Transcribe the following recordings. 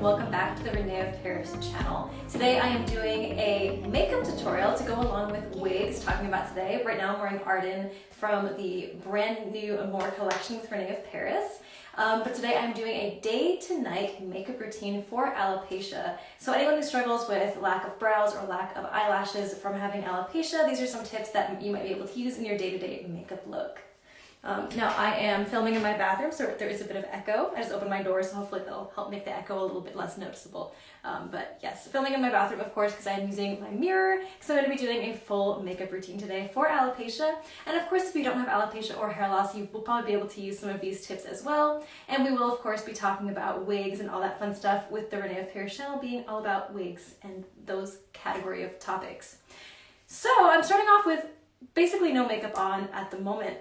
welcome back to the René of Paris channel. Today I am doing a makeup tutorial to go along with Wigs, talking about today. Right now I'm wearing Arden from the brand new Amore Collection with René of Paris. But today I'm doing a day to night makeup routine for alopecia. So anyone who struggles with lack of brows or lack of eyelashes from having alopecia, these are some tips that you might be able to use in your day-to-day makeup look. Now I am filming in my bathroom, so there is a bit of echo. I just opened my door, so hopefully that'll help make the echo a little bit less noticeable. But yes, filming in my bathroom, of course, because I'm using my mirror, because I'm going to be doing a full makeup routine today for alopecia. And of course, if you don't have alopecia or hair loss, you will probably be able to use some of these tips as well. And we will, of course, be talking about wigs and all that fun stuff, with the René of Paris channel being all about wigs and those category of topics. So I'm starting off with basically no makeup on at the moment.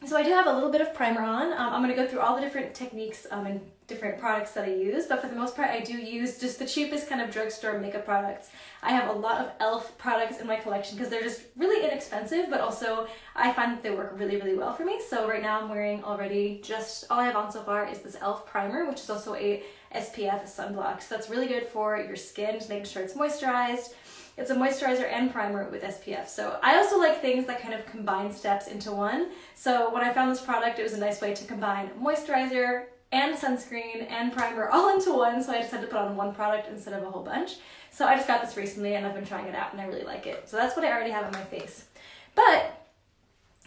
So I do have a little bit of primer on. I'm going to go through all the different techniques and different products that I use, but for the most part I do use just the cheapest kind of drugstore makeup products. I have a lot of e.l.f. products in my collection because they're just really inexpensive, but also I find that they work really, really well for me. So right now I'm wearing already just, all I have on so far is this e.l.f. primer, which is also a SPF sunblock. So that's really good for your skin, just making sure it's moisturized. It's a moisturizer and primer with SPF. So I also like things that kind of combine steps into one. So when I found this product, it was a nice way to combine moisturizer and sunscreen and primer all into one. So I just had to put on one product instead of a whole bunch. So I just got this recently and I've been trying it out and I really like it. So that's what I already have on my face.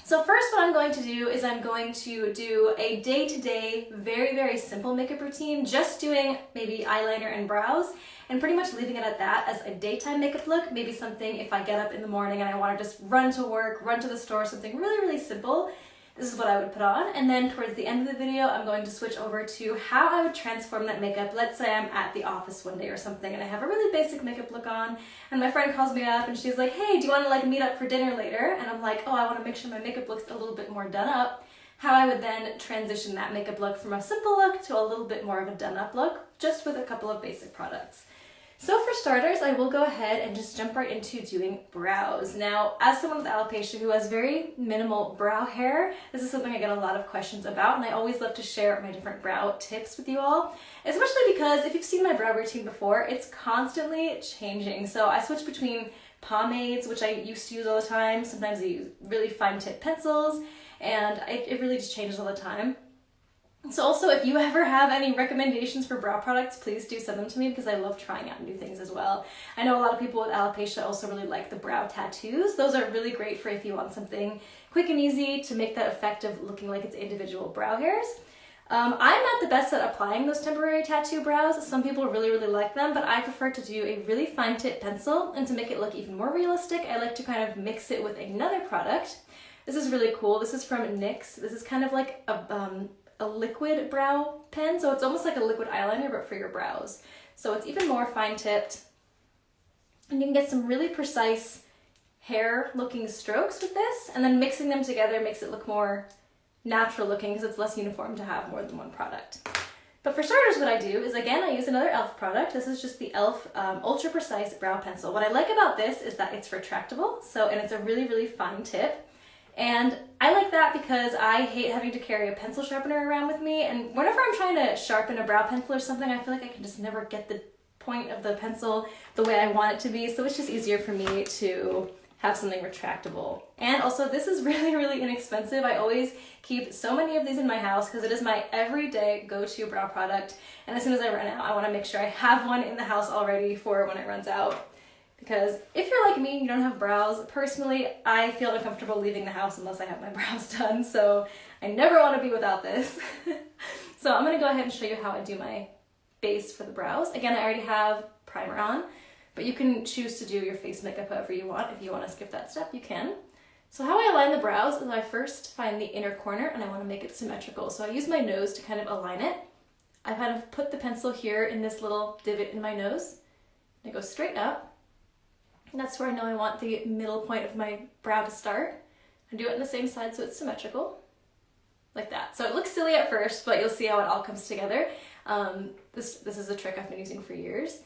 So first what I'm going to do is I'm going to do a day-to-day, very, very simple makeup routine, just doing maybe eyeliner and brows, and pretty much leaving it at that as a daytime makeup look. Maybe something if I get up in the morning and I want to just run to work, run to the store, something really, really simple. This is what I would put on. And then towards the end of the video, I'm going to switch over to how I would transform that makeup. Let's say I'm at the office one day or something and I have a really basic makeup look on and my friend calls me up and she's like, hey, do you want to like meet up for dinner later? And I'm like, oh, I want to make sure my makeup looks a little bit more done up. How I would then transition that makeup look from a simple look to a little bit more of a done up look, just with a couple of basic products. So for starters, I will go ahead and just jump right into doing brows. Now, as someone with alopecia who has very minimal brow hair, this is something I get a lot of questions about, and I always love to share my different brow tips with you all, especially because if you've seen my brow routine before, it's constantly changing. So I switch between pomades, which I used to use all the time. Sometimes I use really fine tip pencils, and it really just changes all the time. So also, if you ever have any recommendations for brow products, please do send them to me because I love trying out new things as well. I know a lot of people with alopecia also really like the brow tattoos. Those are really great for if you want something quick and easy to make that effect of looking like it's individual brow hairs. I'm not the best at applying those temporary tattoo brows. Some people really, really like them, but I prefer to do a really fine tip pencil, and to make it look even more realistic, I like to kind of mix it with another product. This is really cool. This is from NYX. This is kind of like a liquid brow pen, so it's almost like a liquid eyeliner but for your brows. So it's even more fine tipped, and you can get some really precise hair looking strokes with this, and then mixing them together makes it look more natural looking because it's less uniform to have more than one product. But for starters, what I do is, again, I use another e.l.f. product. This is just the e.l.f. Ultra Precise Brow Pencil. What I like about this is that it's retractable, and it's a really, really fine tip. And I like that because I hate having to carry a pencil sharpener around with me, and whenever I'm trying to sharpen a brow pencil or something, I feel like I can just never get the point of the pencil the way I want it to be, so it's just easier for me to have something retractable. And also, this is really, really inexpensive. I always keep so many of these in my house because it is my everyday go-to brow product, and as soon as I run out, I want to make sure I have one in the house already for when it runs out. Because if you're like me, you don't have brows, personally, I feel uncomfortable leaving the house unless I have my brows done, so I never want to be without this. So I'm going to go ahead and show you how I do my base for the brows. Again, I already have primer on, but you can choose to do your face makeup however you want. If you want to skip that step, you can. So how I align the brows is I first find the inner corner and I want to make it symmetrical. So I use my nose to kind of align it. I kind of put the pencil here in this little divot in my nose, and I go straight up. And that's where I know I want the middle point of my brow to start. I do it on the same side so it's symmetrical, like that. So it looks silly at first, but you'll see how it all comes together. This is a trick I've been using for years.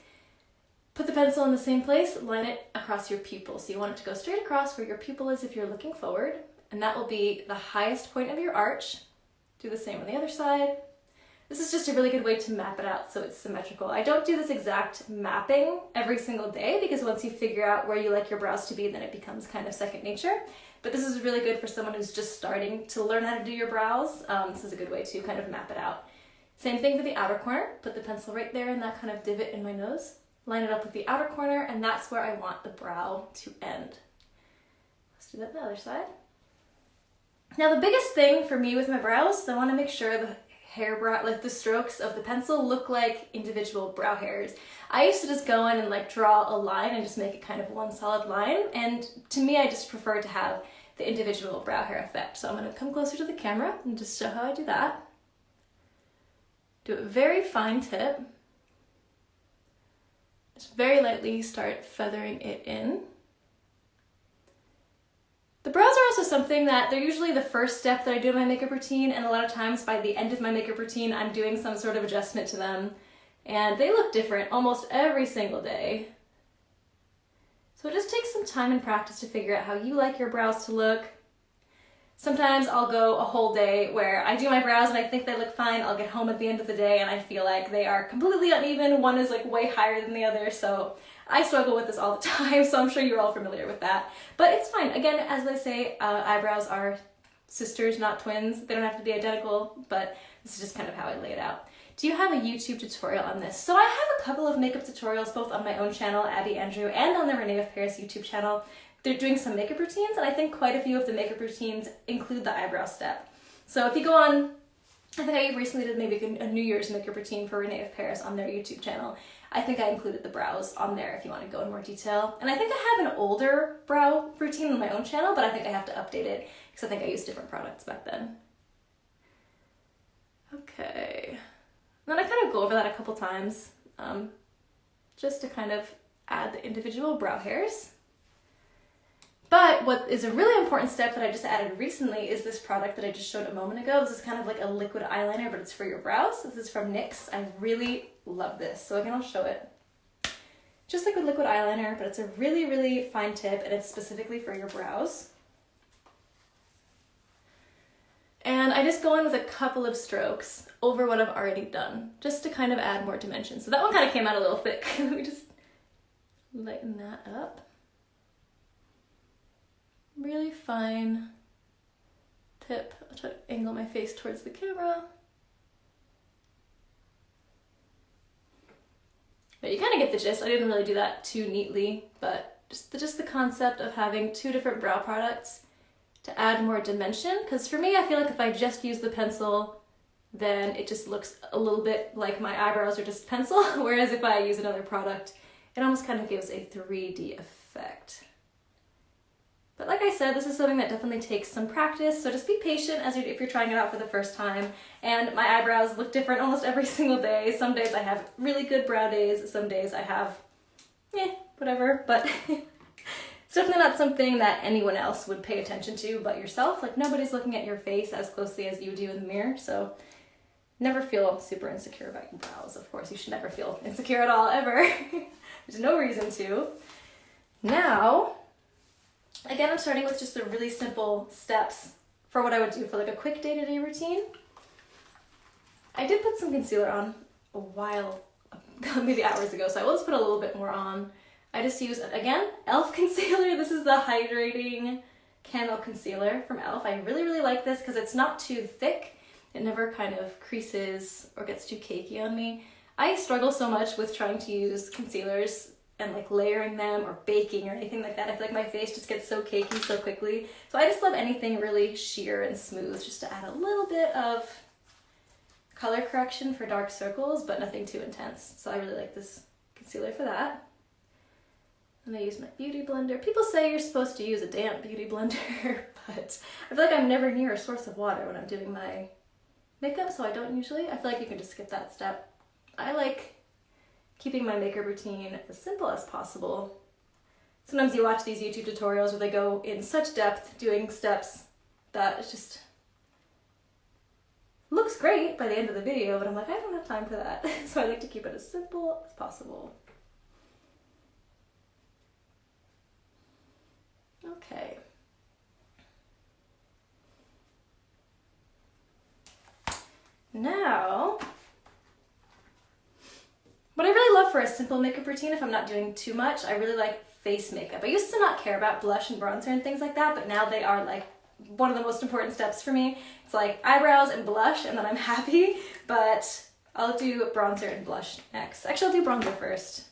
Put the pencil in the same place, line it across your pupil. So you want it to go straight across where your pupil is if you're looking forward, and that will be the highest point of your arch. Do the same on the other side. This is just a really good way to map it out so it's symmetrical. I don't do this exact mapping every single day because once you figure out where you like your brows to be, then it becomes kind of second nature. But this is really good for someone who's just starting to learn how to do your brows. This is a good way to kind of map it out. Same thing for the outer corner. Put the pencil right there in that kind of divot in my nose. Line it up with the outer corner, and that's where I want the brow to end. Let's do that on the other side. Now the biggest thing for me with my brows is I want to make sure the hairbrush, like the strokes of the pencil, look like individual brow hairs. I used to just go in and like draw a line and just make it kind of one solid line, and to me I just prefer to have the individual brow hair effect. So I'm going to come closer to the camera and just show how I do that. Do a very fine tip. Just very lightly start feathering it in. The brows are also something that they're usually the first step that I do in my makeup routine, and a lot of times by the end of my makeup routine I'm doing some sort of adjustment to them, and they look different almost every single day. So it just takes some time and practice to figure out how you like your brows to look. Sometimes I'll go a whole day where I do my brows and I think they look fine. I'll get home at the end of the day and I feel like they are completely uneven. One is like way higher than the other, so I struggle with this all the time, so I'm sure you're all familiar with that. But it's fine. Again, as I say, eyebrows are sisters, not twins. They don't have to be identical, but this is just kind of how I lay it out. Do you have a YouTube tutorial on this? So I have a couple of makeup tutorials both on my own channel, Abby Andrew, and on the René of Paris YouTube channel. They're doing some makeup routines, and I think quite a few of the makeup routines include the eyebrow step. So if you go on, I think I recently did maybe a New Year's makeup routine for René of Paris on their YouTube channel. I think I included the brows on there if you want to go in more detail. And I think I have an older brow routine on my own channel, but I think I have to update it because I think I used different products back then. Okay. And then I kind of go over that a couple times just to kind of add the individual brow hairs. But what is a really important step that I just added recently is this product that I just showed a moment ago. This is kind of like a liquid eyeliner, but it's for your brows. This is from NYX. I really love this. So again, I'll show it. Just like a liquid eyeliner, but it's a really, really fine tip, and it's specifically for your brows. And I just go in with a couple of strokes over what I've already done, just to kind of add more dimension. So that one kind of came out a little thick. Let me just lighten that up. Really fine tip. I'll try to angle my face towards the camera. But you kind of get the gist. I didn't really do that too neatly, but just the concept of having two different brow products to add more dimension. Because for me, I feel like if I just use the pencil, then it just looks a little bit like my eyebrows are just pencil. Whereas if I use another product, it almost kind of gives a 3D effect. But like I said, this is something that definitely takes some practice, so just be patient if you're trying it out for the first time. And my eyebrows look different almost every single day. Some days I have really good brow days, some days I have, whatever, but it's definitely not something that anyone else would pay attention to but yourself. Like, nobody's looking at your face as closely as you do in the mirror, so never feel super insecure about your brows. Of course, you should never feel insecure at all, ever. There's no reason to. Now, again, I'm starting with just the really simple steps for what I would do for like a quick day-to-day routine. I did put some concealer on a while, maybe hours ago, so I will just put a little bit more on. I just use, again, e.l.f. concealer. This is the Hydrating Candle Concealer from e.l.f. I really, really like this because it's not too thick. It never kind of creases or gets too cakey on me. I struggle so much with trying to use concealers and like layering them or baking or anything like that. I feel like my face just gets so cakey so quickly. So I just love anything really sheer and smooth just to add a little bit of color correction for dark circles, but nothing too intense. So I really like this concealer for that. And I use my beauty blender. People say you're supposed to use a damp beauty blender, but I feel like I'm never near a source of water when I'm doing my makeup, so I don't usually. I feel like you can just skip that step. I like keeping my makeup routine as simple as possible. Sometimes you watch these YouTube tutorials where they go in such depth doing steps that it just looks great by the end of the video, but I'm like, I don't have time for that. So I like to keep it as simple as possible. Okay. Now, though, for a simple makeup routine, if I'm not doing too much, I really like face makeup. I used to not care about blush and bronzer and things like that, but now they are like one of the most important steps for me. It's like eyebrows and blush and then I'm happy, but I'll do bronzer and blush next. Actually, I'll do bronzer first.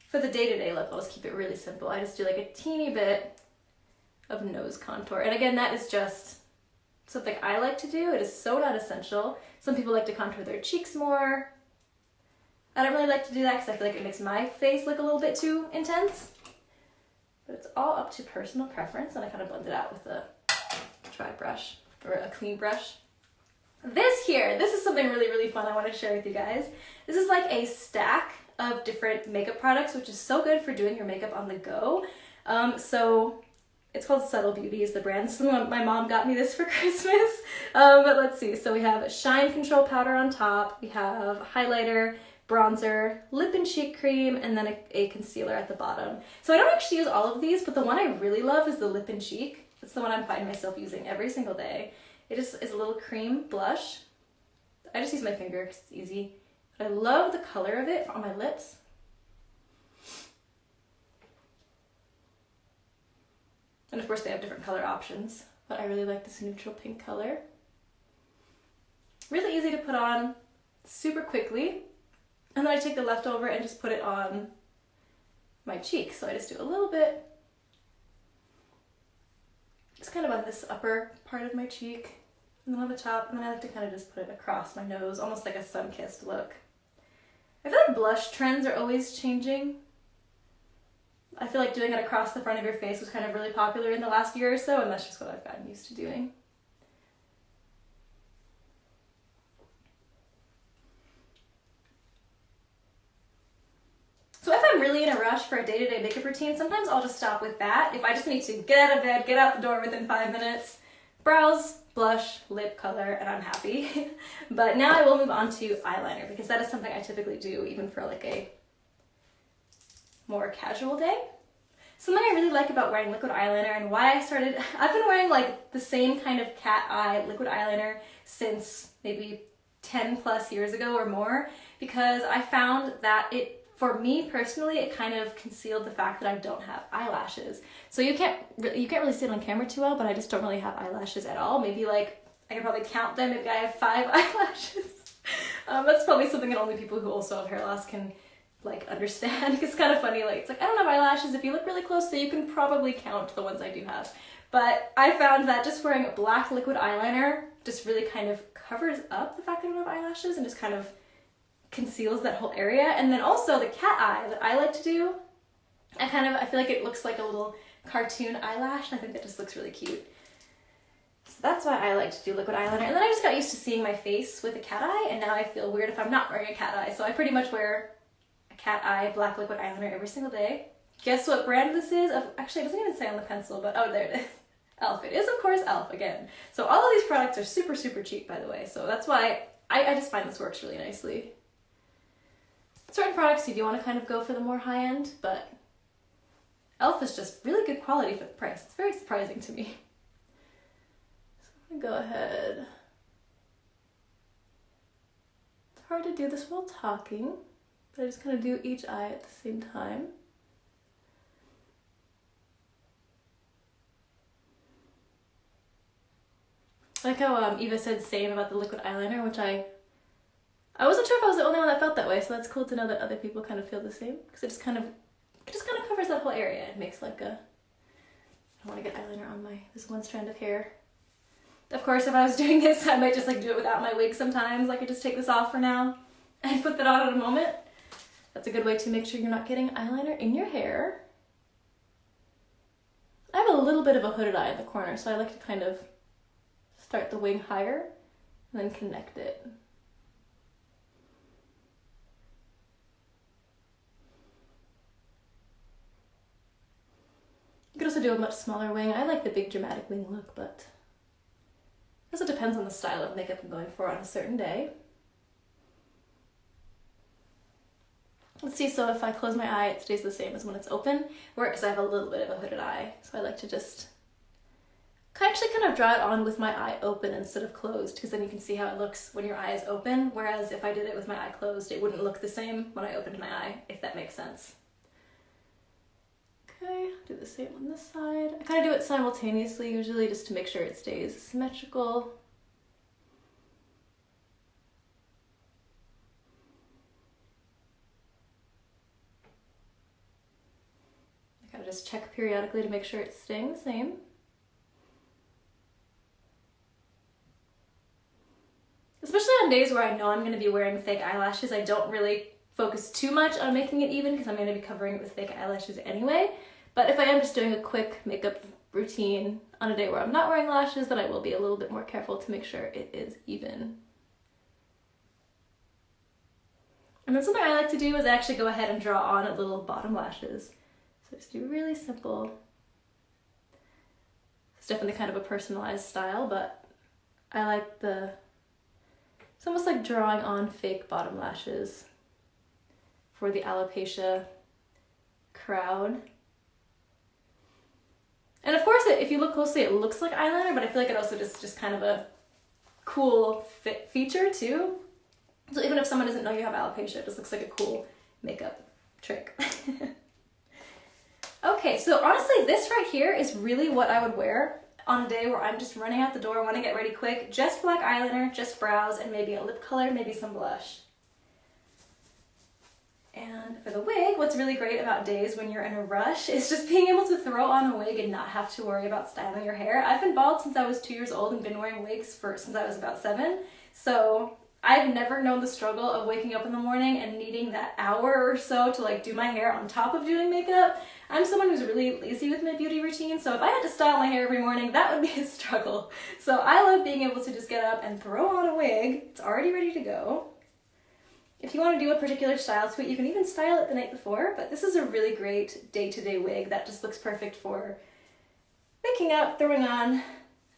For the day-to-day look, I'll just keep it really simple. I just do like a teeny bit of nose contour. And again, that is just something I like to do. It is so not essential. Some people like to contour their cheeks more. I don't really like to do that because I feel like it makes my face look a little bit too intense. But it's all up to personal preference, and I kind of blend it out with a dry brush or a clean brush. This is something really, really fun I want to share with you guys. This is like a stack of different makeup products, which is so good for doing your makeup on the go. So it's called Subtle Beauty is the brand. So my mom got me this for Christmas. But let's see. So we have Shine Control Powder on top. We have highlighter, bronzer, lip and cheek cream, and then a concealer at the bottom. So I don't actually use all of these, but the one I really love is the lip and cheek. It's the one I'm finding myself using every single day. It just is a little cream blush. I just use my finger because it's easy. But I love the color of it on my lips. And of course they have different color options, but I really like this neutral pink color. Really easy to put on super quickly. And then I take the leftover and just put it on my cheek. So I just do a little bit, just kind of on this upper part of my cheek, and then on the top, and then I like to kind of just put it across my nose, almost like a sun-kissed look. I feel like blush trends are always changing. I feel like doing it across the front of your face was kind of really popular in the last year or so, and that's just what I've gotten used to doing. So if I'm really in a rush for a day-to-day makeup routine, sometimes I'll just stop with that. If I just need to get out of bed, get out the door within 5 minutes, brows, blush, lip color, and I'm happy. But now I will move on to eyeliner because that is something I typically do even for like a more casual day. Something I really like about wearing liquid eyeliner and why I've been wearing like the same kind of cat eye liquid eyeliner since maybe 10 plus years ago or more, because I found that for me personally, it kind of concealed the fact that I don't have eyelashes. So you can't really see it on camera too well, but I just don't really have eyelashes at all. Maybe like, I can probably count them. Maybe I have 5 eyelashes. That's probably something that only people who also have hair loss can like understand. It's kind of funny, like, it's like, I don't have eyelashes. If you look really closely, you can probably count the ones I do have. But I found that just wearing black liquid eyeliner just really kind of covers up the fact that I don't have eyelashes and just kind of conceals that whole area. And then also the cat eye that I like to do, I feel like it looks like a little cartoon eyelash, and I think that just looks really cute. So that's why I like to do liquid eyeliner. And then I just got used to seeing my face with a cat eye, and now I feel weird if I'm not wearing a cat eye. So I pretty much wear a cat eye black liquid eyeliner every single day. Guess what brand this is? Actually, it doesn't even say on the pencil, but oh, there it is. Elf. It is, of course, Elf again. So all of these products are super, super cheap, by the way. So that's why I just find this works really nicely. Certain products you do want to kind of go for the more high end, but Elf is just really good quality for the price. It's very surprising to me. So I'm gonna go ahead. It's hard to do this while talking, but I just kind of do each eye at the same time. I like how Eva said same about the liquid eyeliner, which I wasn't sure if I was the only one that felt that way, so that's cool to know that other people kind of feel the same, because it just kind of covers that whole area. It makes like I don't want to get eyeliner on this one strand of hair. Of course, if I was doing this, I might just like do it without my wig sometimes. I could just take this off for now and put that on in a moment. That's a good way to make sure you're not getting eyeliner in your hair. I have a little bit of a hooded eye in the corner, so I like to kind of start the wing higher and then connect it. You could also do a much smaller wing. I like the big dramatic wing look, but it also depends on the style of makeup I'm going for on a certain day. Let's see, so if I close my eye, it stays the same as when it's open, or because I have a little bit of a hooded eye, so I like to just I actually kind of draw it on with my eye open instead of closed, because then you can see how it looks when your eye is open, whereas if I did it with my eye closed, it wouldn't look the same when I opened my eye, if that makes sense. Okay, do the same on this side. I kind of do it simultaneously usually just to make sure it stays symmetrical. I kind of just check periodically to make sure it's staying the same. Especially on days where I know I'm going to be wearing fake eyelashes, I don't really focus too much on making it even because I'm going to be covering it with fake eyelashes anyway. But if I am just doing a quick makeup routine on a day where I'm not wearing lashes, then I will be a little bit more careful to make sure it is even. And then something I like to do is actually go ahead and draw on little bottom lashes. So just do really simple. It's definitely kind of a personalized style, but I like it's almost like drawing on fake bottom lashes for the alopecia crowd. And of course, if you look closely, it looks like eyeliner, but I feel like it also just kind of a cool feature too. So even if someone doesn't know you have alopecia, it just looks like a cool makeup trick. Okay, so honestly, this right here is really what I would wear on a day where I'm just running out the door, want to get ready quick, just black eyeliner, just brows, and maybe a lip color, maybe some blush. And for the wig, what's really great about days when you're in a rush is just being able to throw on a wig and not have to worry about styling your hair. I've been bald since I was 2 years old and been wearing wigs since I was about 7. So I've never known the struggle of waking up in the morning and needing that hour or so to like do my hair on top of doing makeup. I'm someone who's really lazy with my beauty routine, so if I had to style my hair every morning, that would be a struggle. So I love being able to just get up and throw on a wig. It's already ready to go. If you want to do a particular style to it, you can even style it the night before, but this is a really great day-to-day wig that just looks perfect for waking up, throwing on,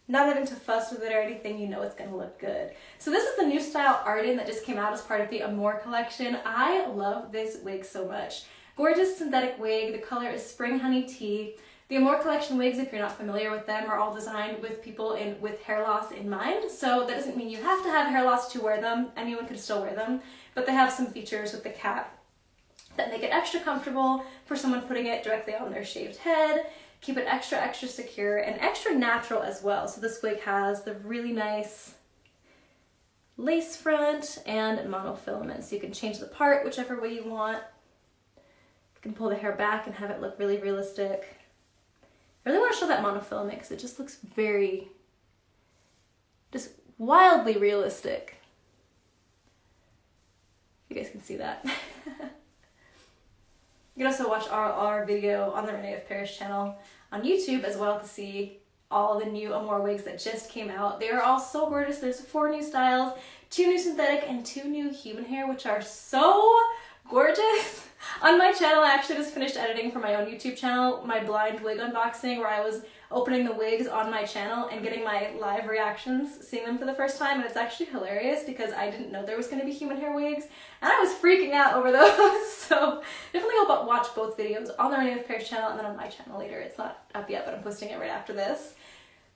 not having to fuss with it or anything, you know it's going to look good. So this is the new style Arden that just came out as part of the Amore Collection. I love this wig so much. Gorgeous synthetic wig, the color is Spring Honey Tea. The Amore Collection wigs, if you're not familiar with them, are all designed with people with hair loss in mind. So that doesn't mean you have to have hair loss to wear them. Anyone can still wear them. But they have some features with the cap that make it extra comfortable for someone putting it directly on their shaved head, keep it extra, extra secure, and extra natural as well. So this wig has the really nice lace front and monofilament. So you can change the part whichever way you want. You can pull the hair back and have it look really realistic. I really want to show that monofilament because it just looks very, just wildly realistic. You guys can see that. You can also watch our video on the René of Paris channel on YouTube as well to see all the new Amore wigs that just came out. They are all so gorgeous. There's 4 new styles, 2 new synthetic and 2 new human hair, which are so gorgeous. On my channel, I actually just finished editing for my own YouTube channel, my blind wig unboxing, where I was opening the wigs on my channel and getting my live reactions, seeing them for the first time, and it's actually hilarious because I didn't know there was going to be human hair wigs, and I was freaking out over those. So definitely go watch both videos on the René of Paris channel and then on my channel later. It's not up yet, but I'm posting it right after this.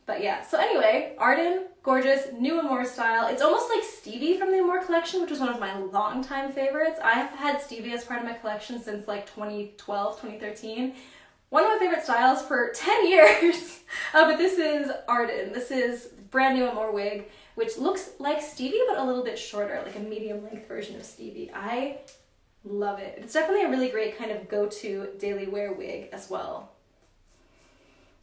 But yeah, so anyway, Arden, gorgeous, new Amore style. It's almost like Stevie from the Amore Collection, which was one of my longtime favorites. I've had Stevie as part of my collection since like 2012, 2013. One of my favorite styles for 10 years. But this is Arden. This is brand new Amore wig, which looks like Stevie, but a little bit shorter, like a medium length version of Stevie. I love it. It's definitely a really great kind of go-to daily wear wig as well.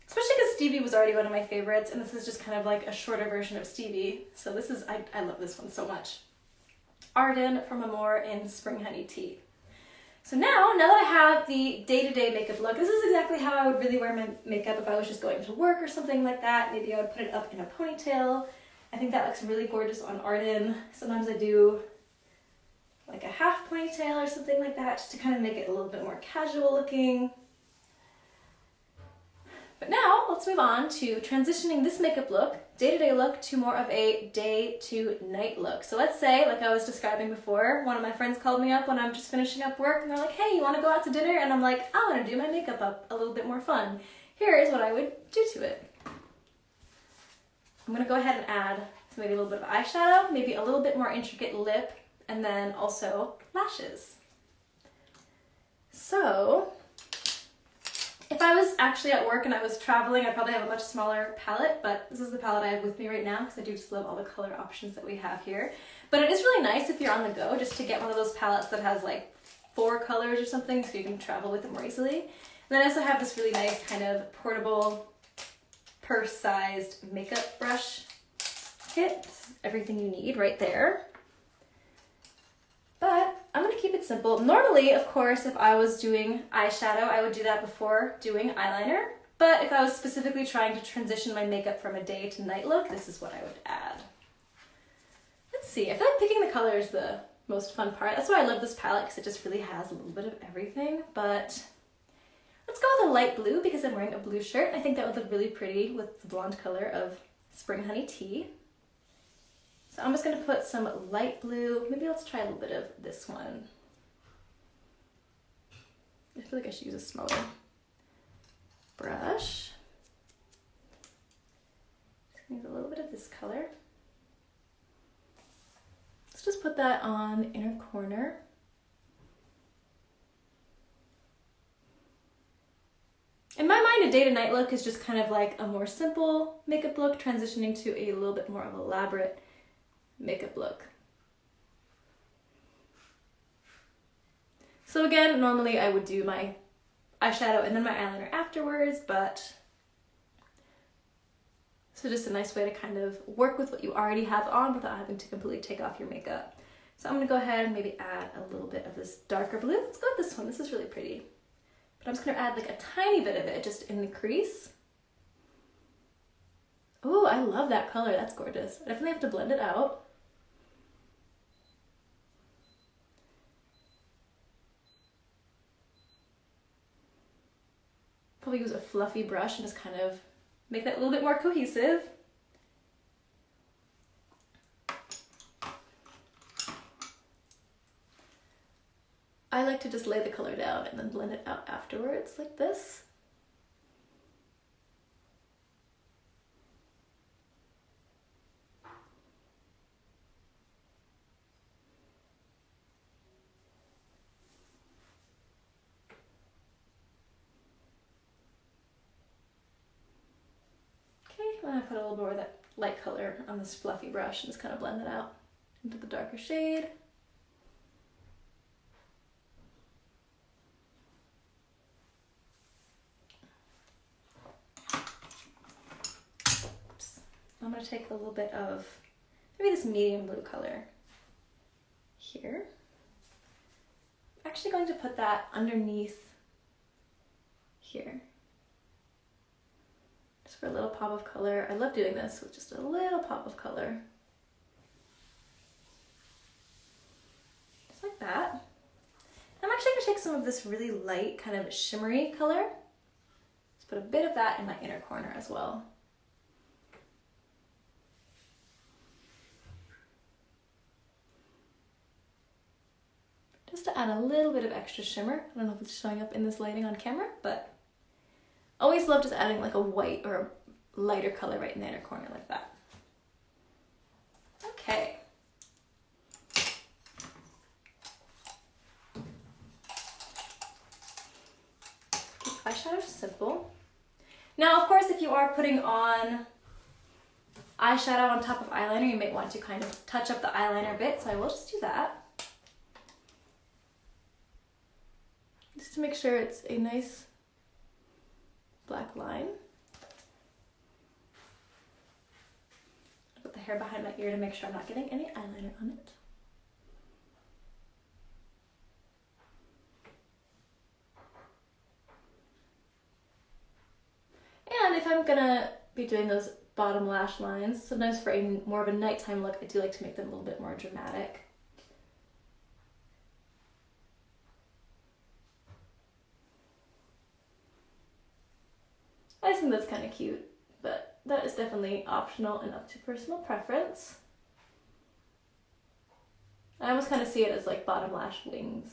Especially because Stevie was already one of my favorites, and this is just kind of like a shorter version of Stevie. So this is, I love this one so much. Arden from Amore in Spring Honey Tea. So now that I have the day-to-day makeup look, this is exactly how I would really wear my makeup if I was just going to work or something like that. Maybe I would put it up in a ponytail. I think that looks really gorgeous on Arden. Sometimes I do like a half ponytail or something like that, just to kind of make it a little bit more casual looking. But now let's move on to transitioning this makeup look, day-to-day look, to more of a day-to-night look. So let's say, like I was describing before, one of my friends called me up when I'm just finishing up work and they're like, hey, you want to go out to dinner? And I'm like, I want to do my makeup up a little bit more fun. Here is what I would do to it. I'm gonna go ahead and add maybe a little bit of eyeshadow, maybe a little bit more intricate lip, and then also lashes. So, if I was actually at work and I was traveling, I'd probably have a much smaller palette, but this is the palette I have with me right now because I do just love all the color options that we have here. But it is really nice if you're on the go just to get one of those palettes that has like 4 colors or something so you can travel with it more easily. And then I also have this really nice kind of portable, purse-sized makeup brush kit. Everything you need right there. But I'm gonna keep it simple. Normally, of course, if I was doing eyeshadow, I would do that before doing eyeliner. But if I was specifically trying to transition my makeup from a day to night look, this is what I would add. Let's see, I feel like picking the color is the most fun part. That's why I love this palette, because it just really has a little bit of everything. But let's go with a light blue because I'm wearing a blue shirt. I think that would look really pretty with the blonde color of Spring Honey Tea. So I'm just going to put some light blue. Maybe let's try a little bit of this one. I feel like I should use a smaller brush. Just need a little bit of this color. Let's just put that on the inner corner. In my mind, a day to night look is just kind of like a more simple makeup look transitioning to a little bit more of an elaborate makeup look. So again, normally I would do my eyeshadow and then my eyeliner afterwards, but so just a nice way to kind of work with what you already have on without having to completely take off your makeup. So I'm gonna go ahead and maybe add a little bit of this darker blue. Let's go with this one, this is really pretty. But I'm just gonna add like a tiny bit of it just in the crease. Oh, I love that color, that's gorgeous. I definitely have to blend it out. Probably use a fluffy brush and just kind of make that a little bit more cohesive. I like to just lay the color down and then blend it out afterwards like this. I'm gonna put a little more of that light color on this fluffy brush and just kind of blend it out into the darker shade. Oops. I'm gonna take a little bit of maybe this medium blue color here. I'm actually going to put that underneath here. Just for a little pop of color. I love doing this with just a little pop of color. Just like that. I'm actually going to take some of this really light kind of shimmery color. Let's put a bit of that in my inner corner as well. Just to add a little bit of extra shimmer. I don't know if it's showing up in this lighting on camera, but always love just adding like a white or a lighter color right in the inner corner like that. Okay. Keep eyeshadow simple. Now, of course, if you are putting on eyeshadow on top of eyeliner, you might want to kind of touch up the eyeliner a bit, so I will just do that. Just to make sure it's a nice black line. Put the hair behind my ear to make sure I'm not getting any eyeliner on it. And if I'm gonna be doing those bottom lash lines, sometimes for a more of a nighttime look, I do like to make them a little bit more dramatic. I think that's kind of cute, but that is definitely optional and up to personal preference. I almost kind of see it as like bottom lash wings.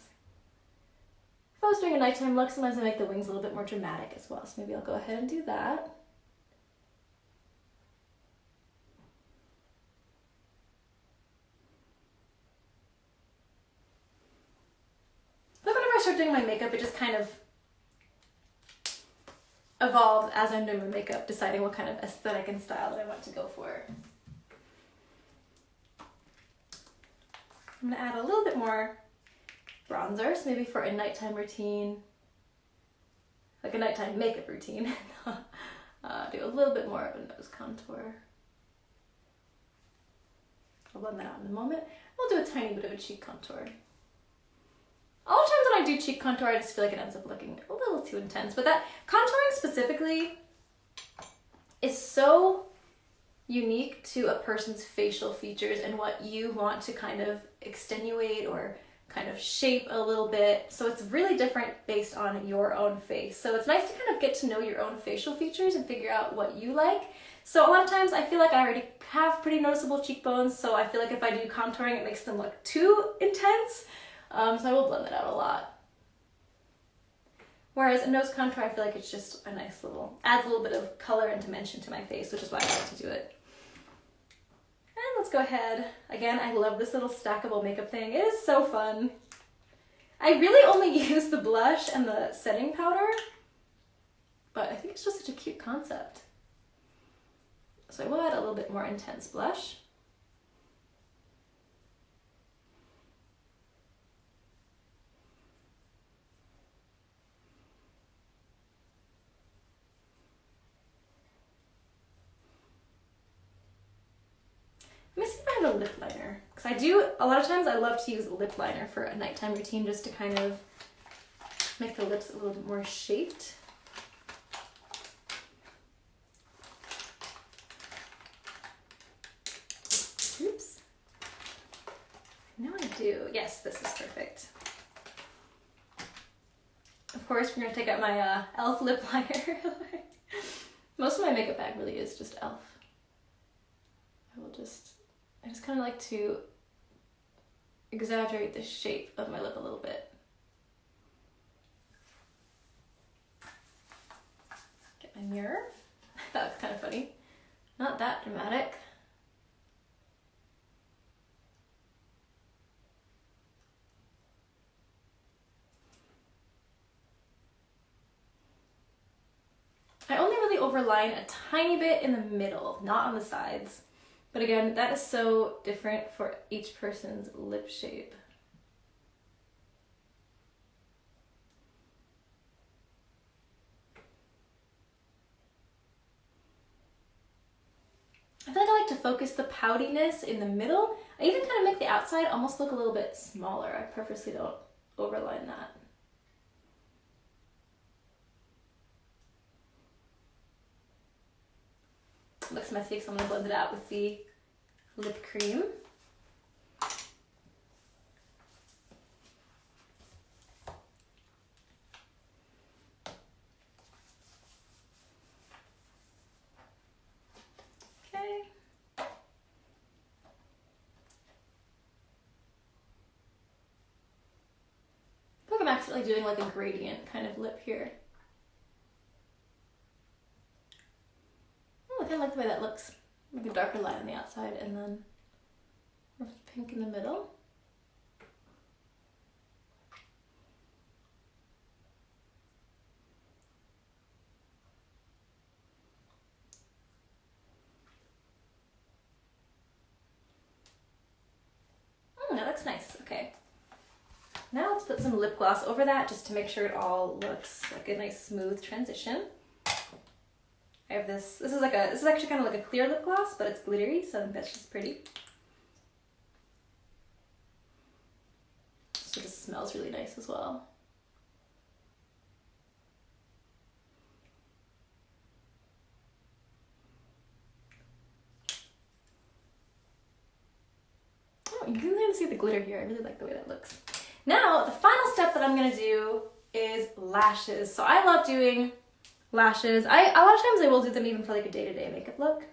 If I was doing a nighttime look, sometimes I make the wings a little bit more dramatic as well, so maybe I'll go ahead and do that. started doing my makeup, it just kind of evolved as I'm doing my makeup, deciding what kind of aesthetic and style that I want to go for. I'm gonna add a little bit more bronzer, so maybe for a nighttime routine, like a nighttime makeup routine. Do a little bit more of a nose contour. I'll blend that out in a moment. We'll do a tiny bit of a cheek contour. A lot of times when I do cheek contour, I just feel like it ends up looking a little too intense, but that contouring specifically is so unique to a person's facial features and what you want to kind of extenuate or kind of shape a little bit. So it's really different based on your own face. So it's nice to kind of get to know your own facial features and figure out what you like. So a lot of times I feel like I already have pretty noticeable cheekbones, so I feel like if I do contouring, it makes them look too intense. So I will blend that out a lot. Whereas a nose contour, I feel like it's just a nice little, adds a little bit of color and dimension to my face, which is why I like to do it. And let's go ahead. Again, I love this little stackable makeup thing. It is so fun. I really only use the blush and the setting powder, but I think it's just such a cute concept. So I will add a little bit more intense blush. Let me see if I have a lip liner, because I do, a lot of times I love to use a lip liner for a nighttime routine just to kind of make the lips a little bit more shaped. Oops. Now I do. Yes, this is perfect. Of course, we're going to take out my e.l.f. lip liner. Most of my makeup bag really is just e.l.f. I just kind of like to exaggerate the shape of my lip a little bit. Get my mirror. That was kind of funny. Not that dramatic. I only really overline a tiny bit in the middle, not on the sides. But again, that is so different for each person's lip shape. I feel like I like to focus the poutiness in the middle. I even kind of make the outside almost look a little bit smaller. I purposely don't overline that. Looks messy, so I'm going to blend it out with the lip cream. Okay. I feel like I'm actually doing like a gradient kind of lip here. I kind of like the way that looks. Like a darker line on the outside and then pink in the middle. That looks nice. Okay. Now let's put some lip gloss over that just to make sure it all looks like a nice smooth transition. I have this is actually kind of like a clear lip gloss, but it's glittery, so I think that's just pretty. So this smells really nice as well. Oh, you can really see the glitter here. I really like the way that looks. Now, the final step that I'm gonna do is lashes. So I love doing lashes. A lot of times I will do them even for like a day-to-day makeup look.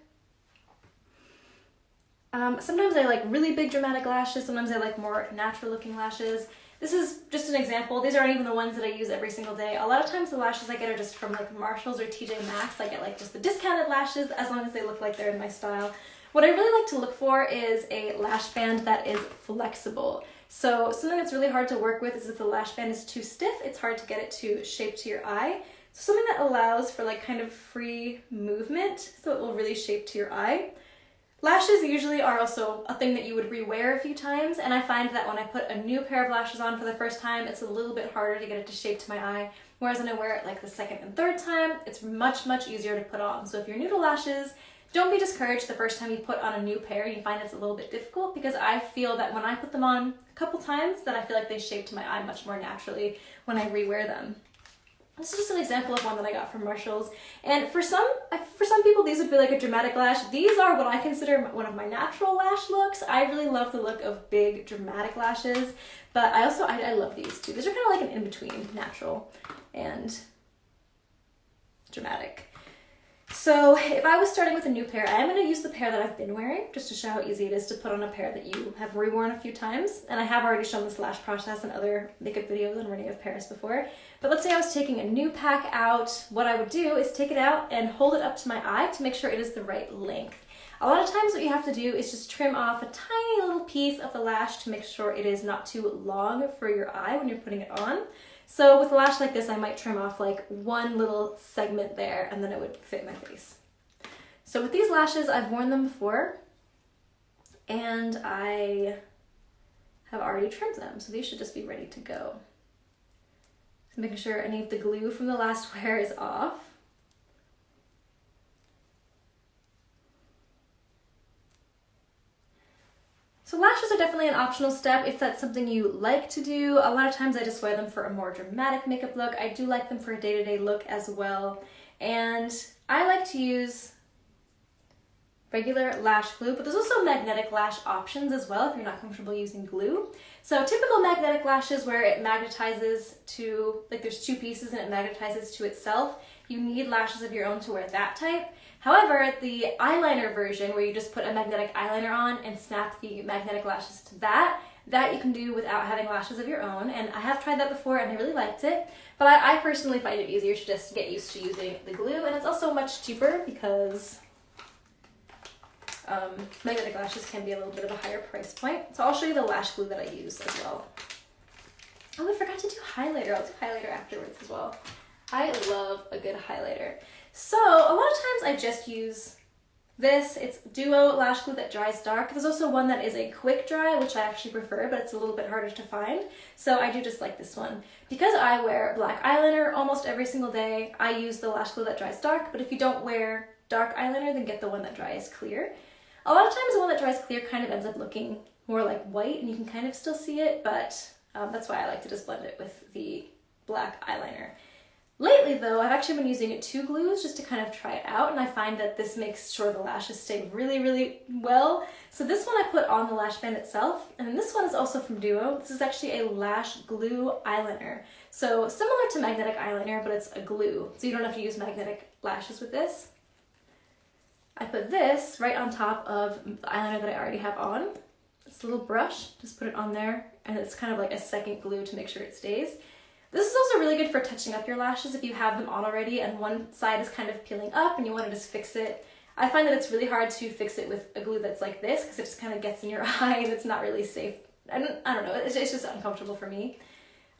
Sometimes I like really big dramatic lashes. Sometimes I like more natural looking lashes. This is just an example. These aren't even the ones that I use every single day. A lot of times the lashes I get are just from like Marshalls or TJ Maxx. I get like just the discounted lashes as long as they look like they're in my style. What I really like to look for is a lash band that is flexible. So something that's really hard to work with is if the lash band is too stiff, it's hard to get it to shape to your eye. So something that allows for like kind of free movement, so it will really shape to your eye. Lashes usually are also a thing that you would rewear a few times, and I find that when I put a new pair of lashes on for the first time, it's a little bit harder to get it to shape to my eye, whereas when I wear it like the second and third time, it's much, much easier to put on. So if you're new to lashes, don't be discouraged the first time you put on a new pair and you find it's a little bit difficult, because I feel that when I put them on a couple times, then I feel like they shape to my eye much more naturally when I rewear them. This is just an example of one that I got from Marshall's. And for some people, these would be like a dramatic lash. These are what I consider one of my natural lash looks. I really love the look of big dramatic lashes, but I love these too. These are kind of like an in-between natural and dramatic. So if I was starting with a new pair, I am going to use the pair that I've been wearing just to show how easy it is to put on a pair that you have reworn a few times. And I have already shown this lash process in other makeup videos on René of Paris before. But let's say I was taking a new pack out. What I would do is take it out and hold it up to my eye to make sure it is the right length. A lot of times what you have to do is just trim off a tiny little piece of the lash to make sure it is not too long for your eye when you're putting it on. So with a lash like this, I might trim off like one little segment there and then it would fit my face. So with these lashes, I've worn them before and I have already trimmed them. So these should just be ready to go. So making sure any of the glue from the last wear is off. So lashes are definitely an optional step if that's something you like to do. A lot of times I just wear them for a more dramatic makeup look. I do like them for a day-to-day look as well. And I like to use regular lash glue, but there's also magnetic lash options as well if you're not comfortable using glue. So typical magnetic lashes where it magnetizes to, like there's two pieces and it magnetizes to itself, you need lashes of your own to wear that type. However, the eyeliner version where you just put a magnetic eyeliner on and snap the magnetic lashes to that you can do without having lashes of your own. And I have tried that before and I really liked it. But I personally find it easier to just get used to using the glue, and it's also much cheaper because magnetic lashes can be a little bit of a higher price point. So I'll show you the lash glue that I use as well. Oh, I forgot to do highlighter. I'll do highlighter afterwards as well. I love a good highlighter. So a lot of times I just use this. It's Duo lash glue that dries dark. There's also one that is a quick dry, which I actually prefer, but it's a little bit harder to find. So I do just like this one. Because I wear black eyeliner almost every single day, I use the lash glue that dries dark, but if you don't wear dark eyeliner, then get the one that dries clear. A lot of times the one that dries clear kind of ends up looking more like white and you can kind of still see it, but that's why I like to just blend it with the black eyeliner. Lately though, I've actually been using two glues just to kind of try it out, and I find that this makes sure the lashes stay really, really well. So this one I put on the lash band itself, and then this one is also from Duo. This is actually a lash glue eyeliner. So similar to magnetic eyeliner, but it's a glue. So you don't have to use magnetic lashes with this. I put this right on top of the eyeliner that I already have on. It's a little brush, just put it on there, and it's kind of like a second glue to make sure it stays. This is also really good for touching up your lashes if you have them on already and one side is kind of peeling up and you want to just fix it. I find that it's really hard to fix it with a glue that's like this because it just kind of gets in your eye and it's not really safe. I don't know, it's just uncomfortable for me.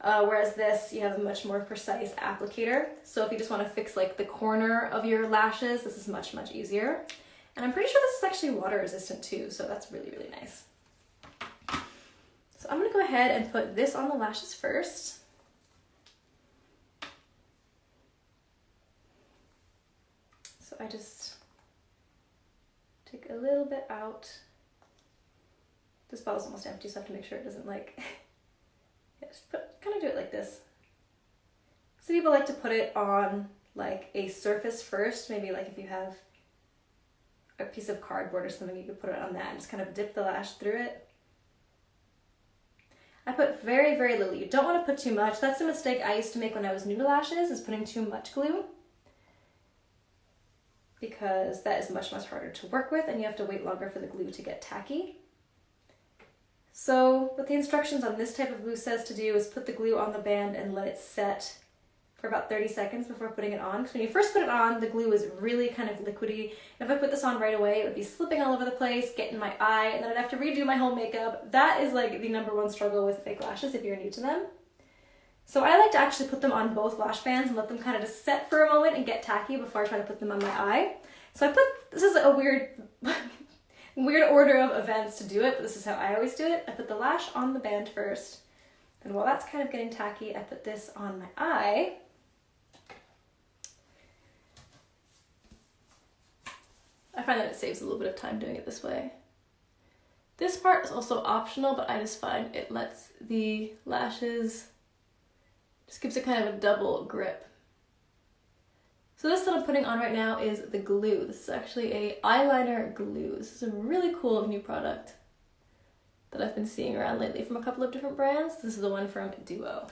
Whereas this, you have a much more precise applicator. So if you just want to fix like the corner of your lashes, this is much, much easier. And I'm pretty sure this is actually water resistant too, so that's really, really nice. So I'm gonna go ahead and put this on the lashes first. So I just take a little bit out. This bottle's almost empty, so I have to make sure it doesn't like, just kind of do it like this. Some people like to put it on like a surface first, maybe like if you have a piece of cardboard or something, you could put it on that and just kind of dip the lash through it. I put very, very little. You don't want to put too much. That's a mistake I used to make when I was new to lashes, is putting too much glue, because that is much, much harder to work with and you have to wait longer for the glue to get tacky. So what the instructions on this type of glue says to do is put the glue on the band and let it set for about 30 seconds before putting it on. Because when you first put it on, the glue is really kind of liquidy. And if I put this on right away, it would be slipping all over the place, get in my eye, and then I'd have to redo my whole makeup. That is like the #1 struggle with fake lashes if you're new to them. So I like to actually put them on both lash bands and let them kind of just set for a moment and get tacky before I try to put them on my eye. So this is a weird order of events to do it, but this is how I always do it. I put the lash on the band first, and while that's kind of getting tacky, I put this on my eye. I find that it saves a little bit of time doing it this way. This part is also optional, but I just find it lets the lashes, just gives it kind of a double grip. So this that I'm putting on right now is the glue. This is actually a eyeliner glue. This is a really cool new product that I've been seeing around lately from a couple of different brands. This is the one from Duo.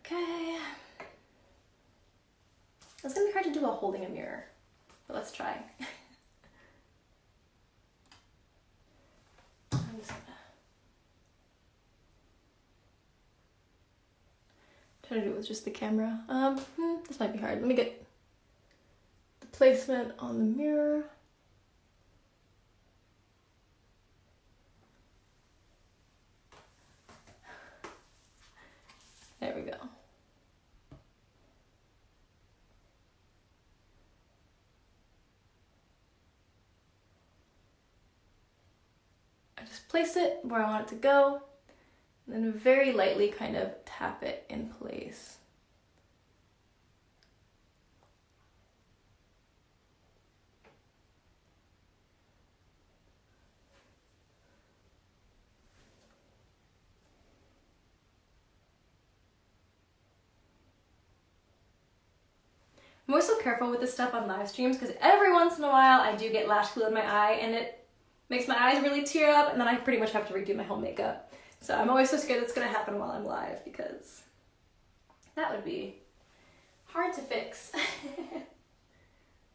Okay. It's gonna be hard to do while holding a mirror, but let's try. I'm just gonna try to do it with just the camera. This might be hard. Let me get the placement on the mirror. There we go. I just place it where I want it to go, and then very lightly kind of tap it in place. I'm always so careful with this stuff on live streams because every once in a while I do get lash glue in my eye and it makes my eyes really tear up, and then I pretty much have to redo my whole makeup. So I'm always so scared it's gonna happen while I'm live because that would be hard to fix.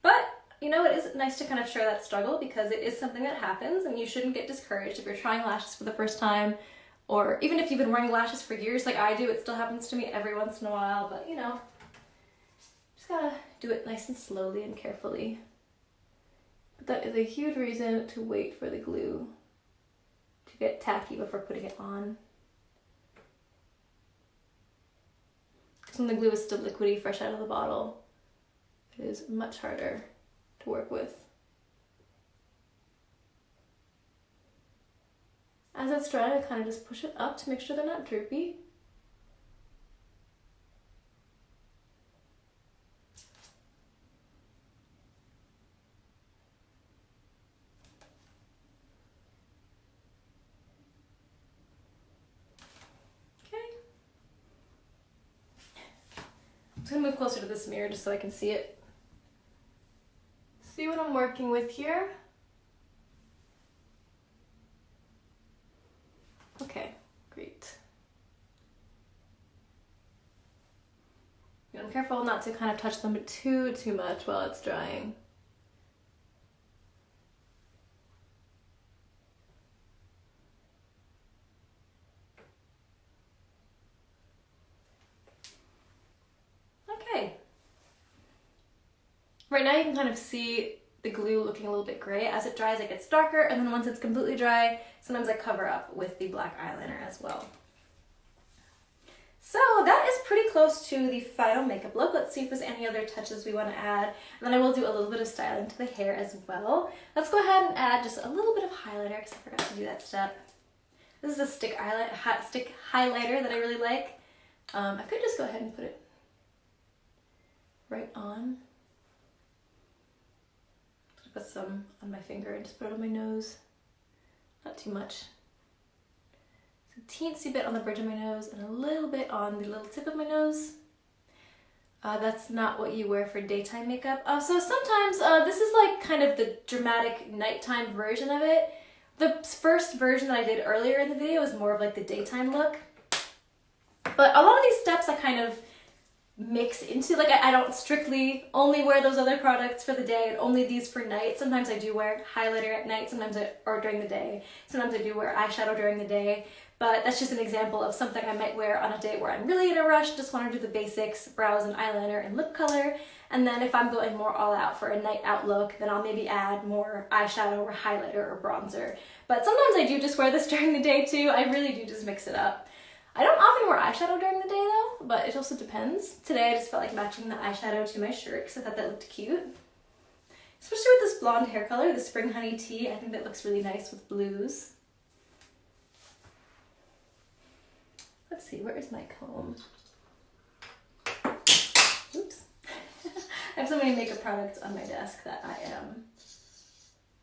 But you know, it is nice to kind of share that struggle because it is something that happens, and you shouldn't get discouraged if you're trying lashes for the first time, or even if you've been wearing lashes for years like I do. It still happens to me every once in a while, but you know, just gotta do it nice and slowly and carefully. But that is a huge reason to wait for the glue to get tacky before putting it on. Because when the glue is still liquidy, fresh out of the bottle, it is much harder to work with. As it's drying, I kind of just push it up to make sure they're not droopy. I'm gonna move closer to this mirror just so I can see it. See what I'm working with here. Okay, great. I'm careful not to kind of touch them too much while it's drying. Right now you can kind of see the glue looking a little bit gray. As it dries, it gets darker, and then once it's completely dry, sometimes I cover up with the black eyeliner as well. So that is pretty close to the final makeup look. Let's see if there's any other touches we want to add. And then I will do a little bit of styling to the hair as well. Let's go ahead and add just a little bit of highlighter because I forgot to do that step. This is a stick highlighter that I really like. I could just go ahead and put it right on. Put some on my finger and just put it on my nose. Not too much. A teensy bit on the bridge of my nose and a little bit on the little tip of my nose. That's not what you wear for daytime makeup. So sometimes this is like kind of the dramatic nighttime version of it. The first version that I did earlier in the video was more of like the daytime look. But a lot of these steps I kind of mix into, like I don't strictly only wear those other products for the day and only these for night. Sometimes I do wear highlighter at night, sometimes or during the day. Sometimes I do wear eyeshadow during the day. but that's just an example of something I might wear on a day where I'm really in a rush, just want to do the basics, brows and eyeliner and lip color. And then if I'm going more all out for a night out look, then I'll maybe add more eyeshadow or highlighter or bronzer. But sometimes I do just wear this during the day too. I really do just mix it up. I don't often wear eyeshadow during the day though, but it also depends. Today I just felt like matching the eyeshadow to my shirt because I thought that looked cute. Especially with this blonde hair color, the Spring Honey Tea, I think that looks really nice with blues. Let's see, where is my comb? Oops. I have so many makeup products on my desk that I am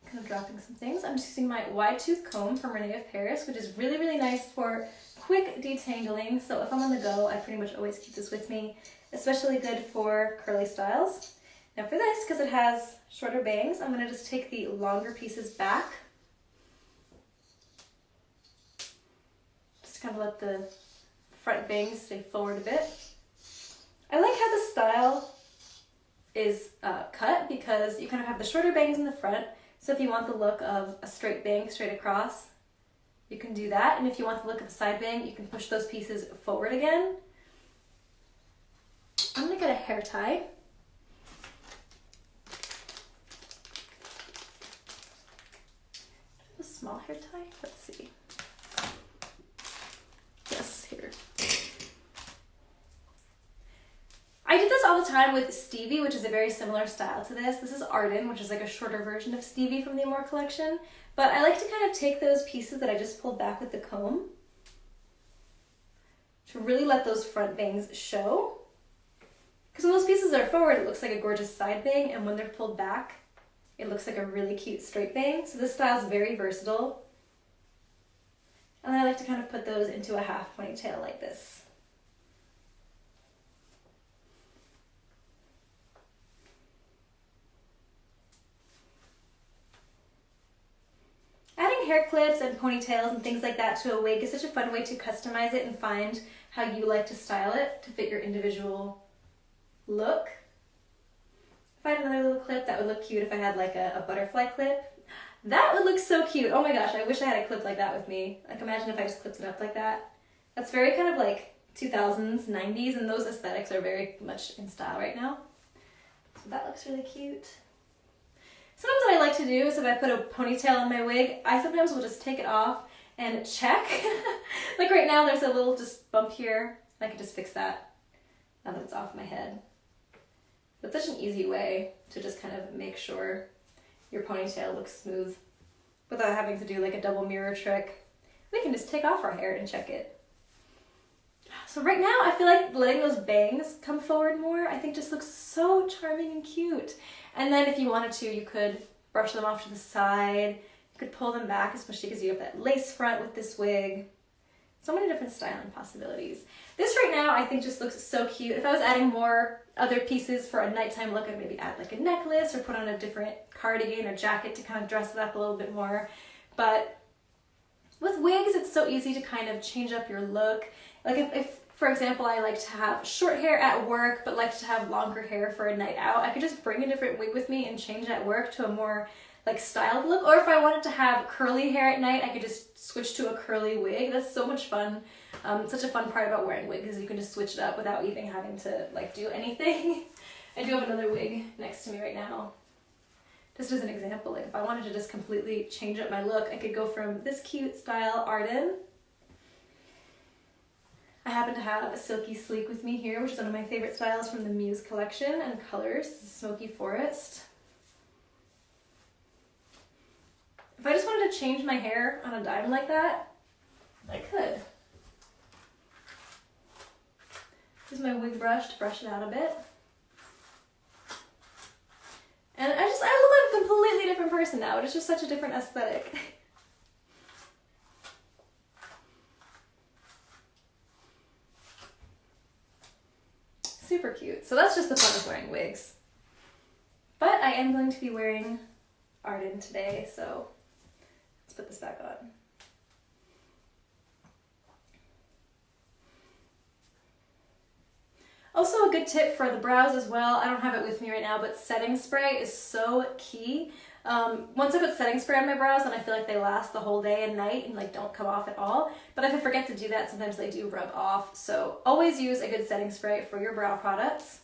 kind of dropping some things. I'm just using my wide tooth comb from René of Paris, which is really, really nice for quick detangling. So if I'm on the go, I pretty much always keep this with me, especially good for curly styles. Now for this, because it has shorter bangs, I'm gonna just take the longer pieces back. Just kind of let the front bangs stay forward a bit. I like how the style is cut because you kind of have the shorter bangs in the front. So if you want the look of a straight bang straight across, you can do that. And if you want the look of a side bang, you can push those pieces forward again. I'm gonna get a hair tie. A small hair tie, let's see. Yes, here. I did this all the time with Stevie, which is a very similar style to this. This is Arden, which is like a shorter version of Stevie from the Amore Collection. But I like to kind of take those pieces that I just pulled back with the comb to really let those front bangs show. Because when those pieces are forward, it looks like a gorgeous side bang, and when they're pulled back, it looks like a really cute straight bang. So this style is very versatile. And then I like to kind of put those into a half ponytail like this. Adding hair clips and ponytails and things like that to a wig is such a fun way to customize it and find how you like to style it to fit your individual look. If I had another little clip, that would look cute if I had like a butterfly clip. That would look so cute. Oh my gosh, I wish I had a clip like that with me. Like imagine if I just clipped it up like that. That's very kind of like 2000s, 90s, and those aesthetics are very much in style right now. So that looks really cute. Sometimes what I like to do is if I put a ponytail on my wig, I sometimes will just take it off and check. Like right now there's a little just bump here. I could just fix that now that it's off my head. But such an easy way to just kind of make sure your ponytail looks smooth without having to do like a double mirror trick. We can just take off our hair and check it. So right now I feel like letting those bangs come forward more, I think just looks so charming and cute. And then if you wanted to, you could brush them off to the side. You could pull them back, especially because you have that lace front with this wig. So many different styling possibilities. This right now I think just looks so cute. If I was adding more other pieces for a nighttime look, I'd maybe add like a necklace or put on a different cardigan or jacket to kind of dress it up a little bit more. But with wigs, it's so easy to kind of change up your look. Like if for example, I like to have short hair at work, but like to have longer hair for a night out, I could just bring a different wig with me and change at work to a more like styled look. Or if I wanted to have curly hair at night, I could just switch to a curly wig. That's so much fun. Such a fun part about wearing wigs is you can just switch it up without even having to like do anything. I do have another wig next to me right now. Just as an example, like if I wanted to just completely change up my look, I could go from this cute style Arden. I happen to have a Silky Sleek with me here, which is one of my favorite styles from the Muse collection and colors, Smoky Forest. If I just wanted to change my hair on a dime like that, I could. Use my wig brush to brush it out a bit. And I look like a completely different person now. It's just such a different aesthetic. Super cute. So that's just the fun of wearing wigs. But I am going to be wearing Arden today, so let's put this back on. Also a good tip for the brows as well, I don't have it with me right now, but setting spray is so key. Once I put setting spray on my brows, then I feel like they last the whole day and night and like don't come off at all. But if I forget to do that, sometimes they do rub off. So always use a good setting spray for your brow products.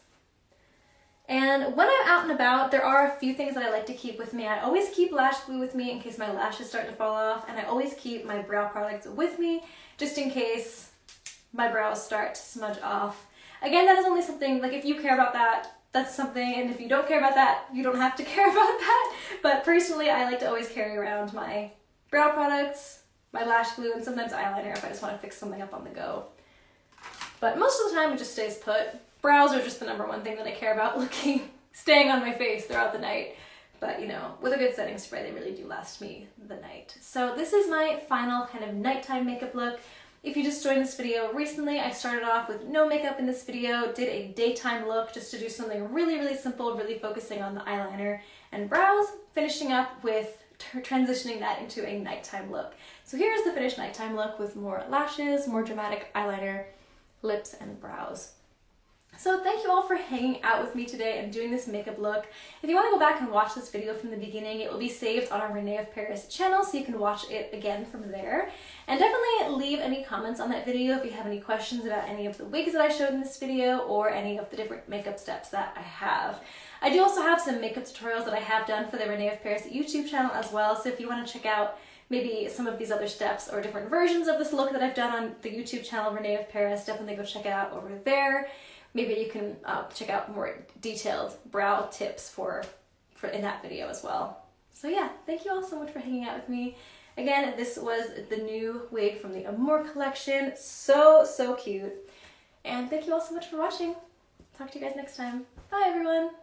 And when I'm out and about, there are a few things that I like to keep with me. I always keep lash glue with me in case my lashes start to fall off, and I always keep my brow products with me just in case my brows start to smudge off. Again, that is only something, like if you care about that, that's something, and if you don't care about that, you don't have to care about that. But personally, I like to always carry around my brow products, my lash glue, and sometimes eyeliner if I just want to fix something up on the go. But most of the time it just stays put. Brows are just the #1 thing that I care about staying on my face throughout the night. But you know, with a good setting spray, they really do last me the night. So this is my final kind of nighttime makeup look. If you just joined this video recently, I started off with no makeup in this video, did a daytime look just to do something really, really simple, really focusing on the eyeliner and brows, finishing up with transitioning that into a nighttime look. So here's the finished nighttime look with more lashes, more dramatic eyeliner, lips, and brows. So thank you all for hanging out with me today and doing this makeup look. If you want to go back and watch this video from the beginning, it will be saved on our René of Paris channel, so you can watch it again from there. And definitely leave any comments on that video if you have any questions about any of the wigs that I showed in this video or any of the different makeup steps that I have. I do also have some makeup tutorials that I have done for the René of Paris YouTube channel as well, so if you want to check out maybe some of these other steps or different versions of this look that I've done on the YouTube channel René of Paris, definitely go check it out over there. Maybe you can check out more detailed brow tips for in that video as well. So yeah, thank you all so much for hanging out with me. Again, this was the new wig from the Amore Collection. So, so cute. And thank you all so much for watching. Talk to you guys next time. Bye everyone.